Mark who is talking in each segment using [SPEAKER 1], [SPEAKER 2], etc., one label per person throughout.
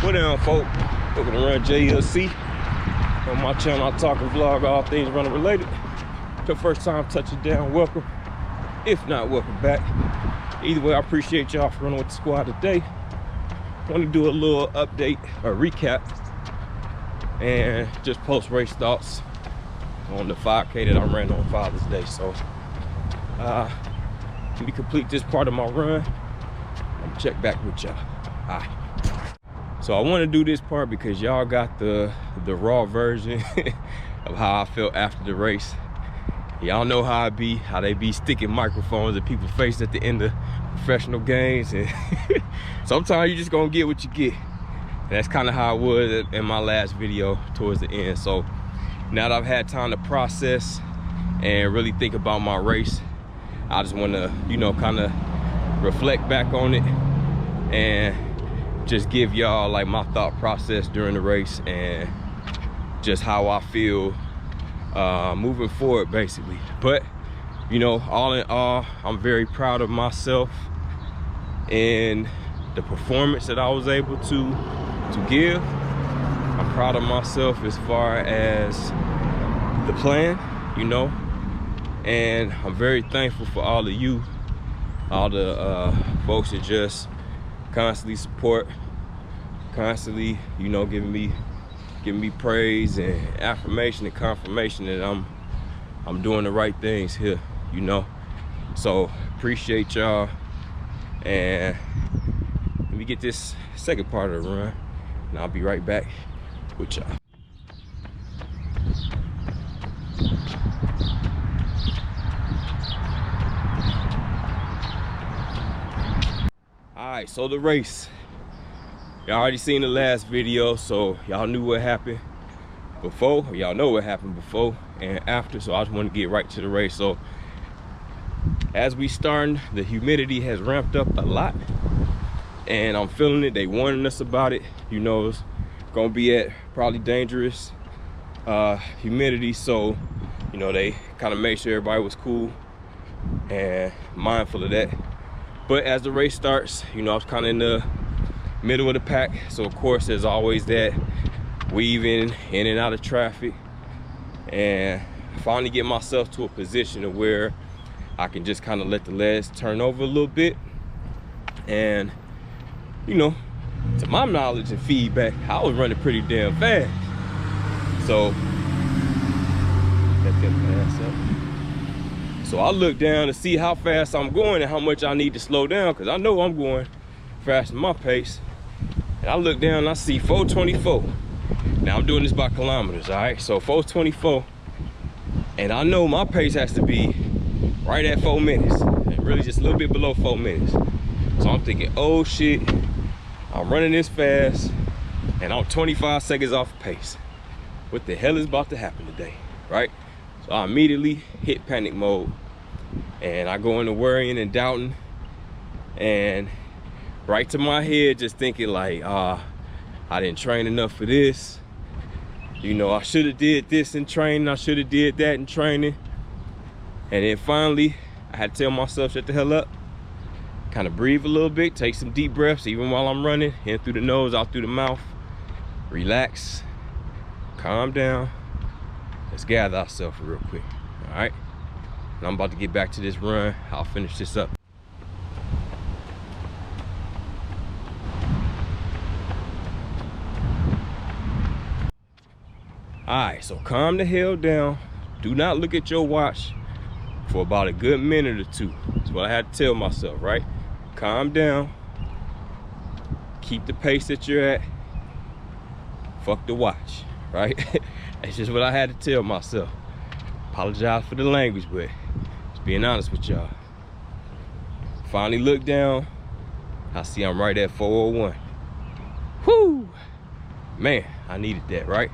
[SPEAKER 1] What down, folk? Welcome to Run JLC. On my channel, I talk and vlog all things running related. If your first time touching down, welcome. If not, welcome back. Either way, I appreciate y'all for running with the squad today. Want to do a little update or recap and just post race thoughts on the 5K that I ran on Father's Day. So let me complete this part of my run. I'm gonna check back with y'all. All right. So I want to do this part because y'all got the raw version of how I felt after the race. Y'all know how they be sticking microphones in people's face at the end of professional games, and sometimes you just gonna get what you get. And that's kind of how it was in my last video towards the end. So now that I've had time to process and really think about my race, I just want to, you know, kind of reflect back on it and just give y'all like my thought process during the race and just how I feel moving forward, basically. But you know, all in all, I'm very proud of myself and the performance that I was able to give. I'm proud of myself as far as the plan, you know, and I'm very thankful for all of you, all the folks that just constantly support, constantly, you know, giving me praise and affirmation and confirmation that I'm doing the right things here, you know. So appreciate y'all, and let me get this second part of the run and I'll be right back with y'all. All right, so the race, y'all already seen the last video, so y'all knew what happened before, y'all know what happened before and after. So I just want to get right to the race. So as we starting, the humidity has ramped up a lot and I'm feeling it. They warning us about it, you know, it's gonna be at probably dangerous humidity. So, you know, they kind of made sure everybody was cool and mindful of that. But as the race starts, you know, I was kind of in the middle of the pack, so of course there's always that weaving in and out of traffic, and finally get myself to a position of where I can just kind of let the legs turn over a little bit. And you know, to my knowledge and feedback, I was running pretty damn fast, so let them pass up. So I look down to see how fast I'm going and how much I need to slow down, because I know I'm going faster than my pace. And I look down and I see 424. Now I'm doing this by kilometers, all right? So 424, and I know my pace has to be right at 4 minutes, and really just a little bit below 4 minutes. So I'm thinking, oh shit, I'm running this fast and I'm 25 seconds off pace. What the hell is about to happen today, right? So I immediately hit panic mode and I go into worrying and doubting, and right to my head just thinking like, I didn't train enough for this. You know, I should have did this in training, I should have did that in training. And then finally, I had to tell myself, shut the hell up. Kind of breathe a little bit, take some deep breaths, even while I'm running, in through the nose, out through the mouth. Relax, calm down. Let's gather ourselves real quick, all right? And I'm about to get back to this run. I'll finish this up. All right, so calm the hell down. Do not look at your watch for about a good minute or two. That's what I had to tell myself, right? Calm down. Keep the pace that you're at. Fuck the watch, right? That's just what I had to tell myself. Apologize for the language, but just being honest with y'all. Finally look down. I see I'm right at 401. Whoo! Man, I needed that, right?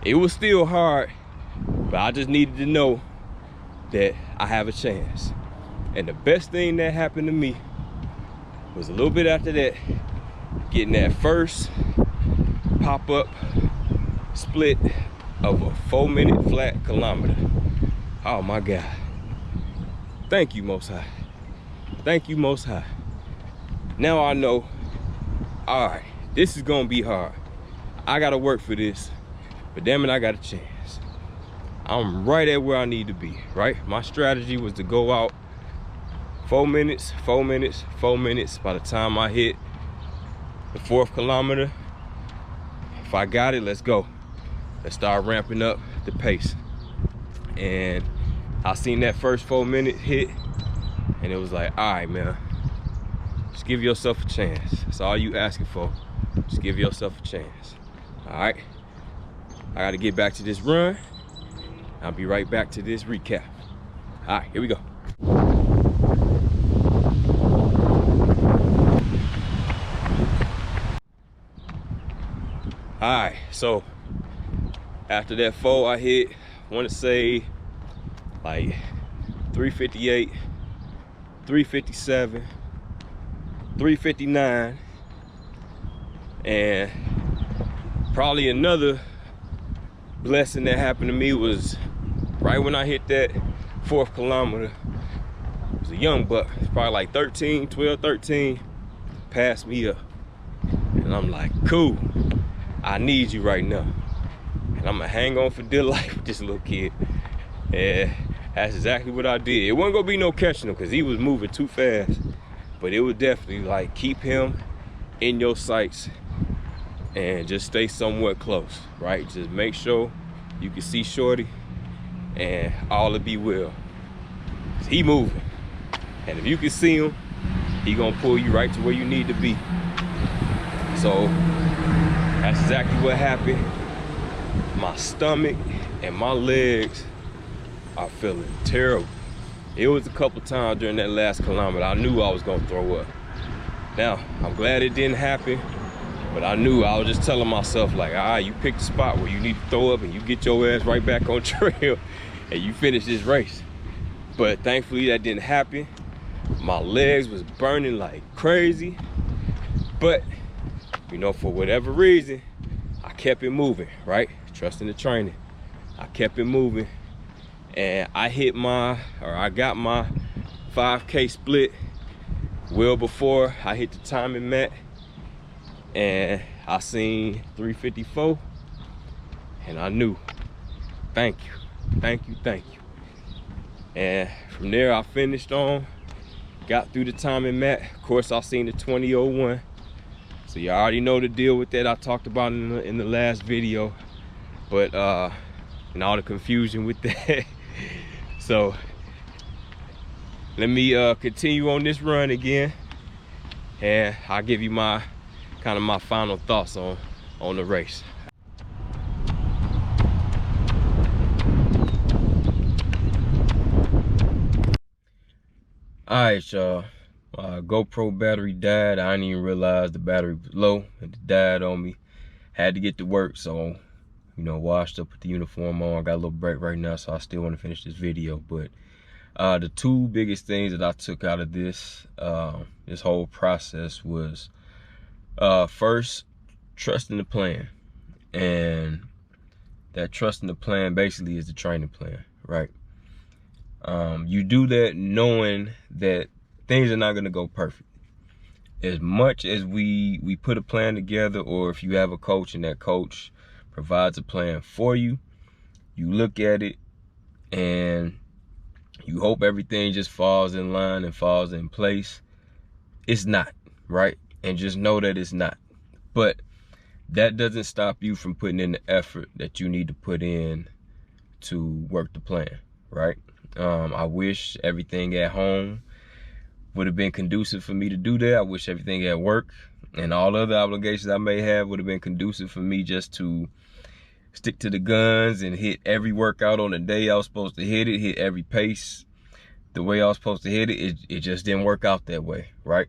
[SPEAKER 1] It was still hard, but I just needed to know that I have a chance. And the best thing that happened to me was a little bit after that, getting that first pop-up split of a 4-minute flat kilometer. Oh my God. Thank you, Most High. Thank you, Most High. Now I know, all right, This is gonna be hard. I gotta work for this, but damn it, I got a chance. I'm right at where I need to be, right? My strategy was to go out 4 minutes, 4 minutes, 4 minutes. By the time I hit the 4th kilometer, if I got it, let's go. Let's start ramping up the pace. And I seen that first 4 minute hit, and it was like, all right, man, just give yourself a chance. That's all you asking for. Just give yourself a chance. All right, I gotta get back to this run. I'll be right back to this recap. All right, here we go. All right, so after that 4, I hit, I want to say like 358, 357, 359, and probably another blessing that happened to me was right when I hit that 4th kilometer. It was a young buck, probably like 13, 12, 13, passed me up. And I'm like, cool, I need you right now. And I'm gonna hang on for dear life with this little kid. And that's exactly what I did. It wasn't gonna be no catching him because he was moving too fast. But it was definitely like, keep him in your sights and just stay somewhat close, right? Just make sure you can see Shorty and all will be well. He moving. And if you can see him, he gonna pull you right to where you need to be. So that's exactly what happened. My stomach and my legs are feeling terrible. It was a couple times during that last kilometer I knew I was gonna throw up. Now, I'm glad it didn't happen, but I knew, I was just telling myself like, all right, you picked the spot where you need to throw up and you get your ass right back on trail and you finish this race. But thankfully that didn't happen. My legs was burning like crazy, but you know, for whatever reason, I kept it moving, right? Trusting the training. I kept it moving, and I got my 5K split well before I hit the timing mat, and I seen 354, and I knew, thank you, thank you, thank you. And from there I finished on, got through the timing mat. Of course, I seen the 20:01. So you already know the deal with that. I talked about in the last video, but and all the confusion with that. So let me continue on this run again, and I'll give you my my final thoughts on the race. All right, y'all. GoPro battery died. I didn't even realize the battery was low. It died on me. Had to get to work, so you know, washed up with the uniform on. I got a little break right now, so I still want to finish this video. But the 2 biggest things that I took out of this this whole process was first, trusting the plan. And that trusting the plan basically is the training plan, right? You do that knowing that things are not going to go perfect. As much as we put a plan together, or if you have a coach and that coach provides a plan for you, you look at it and you hope everything just falls in line and falls in place. It's not, right? And just know that it's not. But that doesn't stop you from putting in the effort that you need to put in to work the plan, right? I wish everything at home would have been conducive for me to do that. I wish everything at work and all other obligations I may have would have been conducive for me just to stick to the guns and hit every workout on the day I was supposed to hit every pace the way I was supposed to hit it. It just didn't work out that way, right?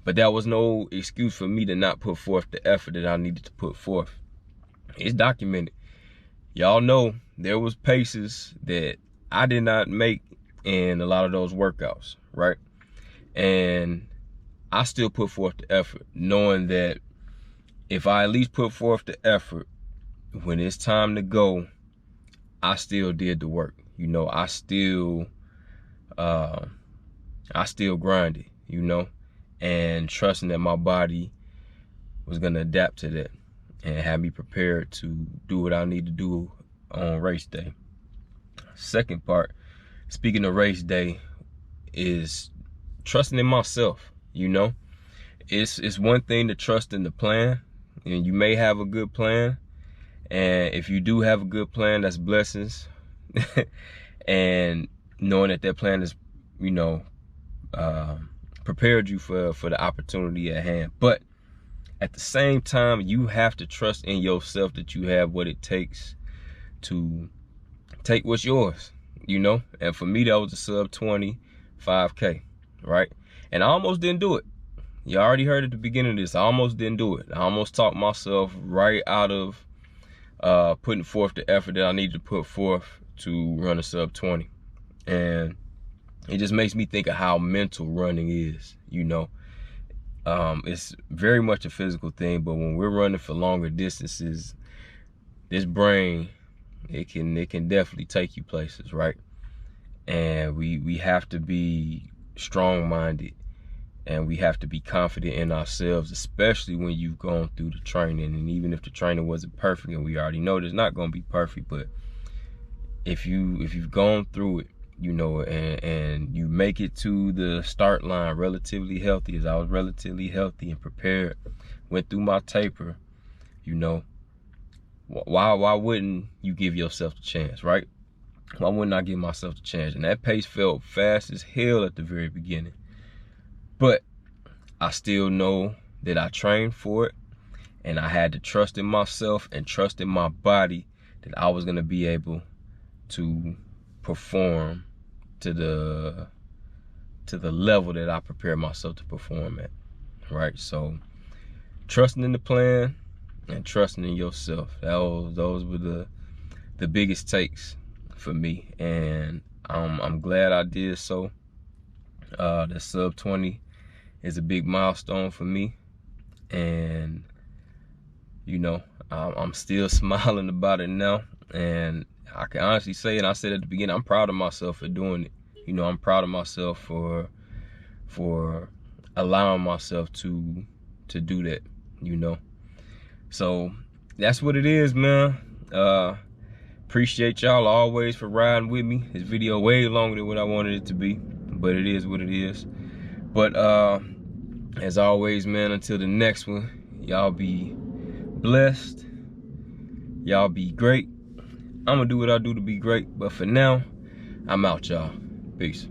[SPEAKER 1] But that was no excuse for me to not put forth the effort that I needed to put forth. It's documented. Y'all know there was paces that I did not make in a lot of those workouts, right? And I still put forth the effort, knowing that if I at least put forth the effort, when it's time to go, I still did the work. You know, I still grinded, you know, and trusting that my body was gonna adapt to that and have me prepared to do what I need to do on race day. Second part, speaking of race day, is trusting in myself. You know, it's one thing to trust in the plan, and you may have a good plan, and if you do have a good plan, that's blessings. And knowing that that plan is, you know, prepared you for the opportunity at hand. But at the same time, you have to trust in yourself that you have what it takes to take what's yours, you know. And for me, that was a sub 20 5K, right? And I almost didn't do it. You already heard at the beginning of this, I almost didn't do it. I almost talked myself right out of putting forth the effort that I needed to put forth to run a sub 20. And it just makes me think of how mental running is, you know. It's very much a physical thing, but when we're running for longer distances, this brain, it can definitely take you places, right? And we have to be strong-minded, and we have to be confident in ourselves, especially when you've gone through the training. And even if the training wasn't perfect, and we already know it's not going to be perfect, but if you've gone through it, you know, and you make it to the start line relatively healthy, as I was relatively healthy and prepared, went through my taper, you know, why wouldn't you give yourself a chance, right? Why wouldn't I give myself a chance? And that pace felt fast as hell at the very beginning, but I still know that I trained for it, and I had to trust in myself and trust in my body that I was going to be able to perform to the level that I prepared myself to perform at, right? So trusting in the plan and trusting in yourself, those were the biggest takes for me, and I'm glad I did so. The sub 20 is a big milestone for me, and you know, I'm still smiling about it now. And I can honestly say, and I said at the beginning, I'm proud of myself for doing it. You know, I'm proud of myself for allowing myself to do that, you know. So that's what it is, man. Appreciate y'all always for riding with me. This video way longer than what I wanted it to be, but it is what it is. But as always, man, until the next one, y'all be blessed. Y'all be great. I'm gonna do what I do to be great, but for now, I'm out, y'all. Peace.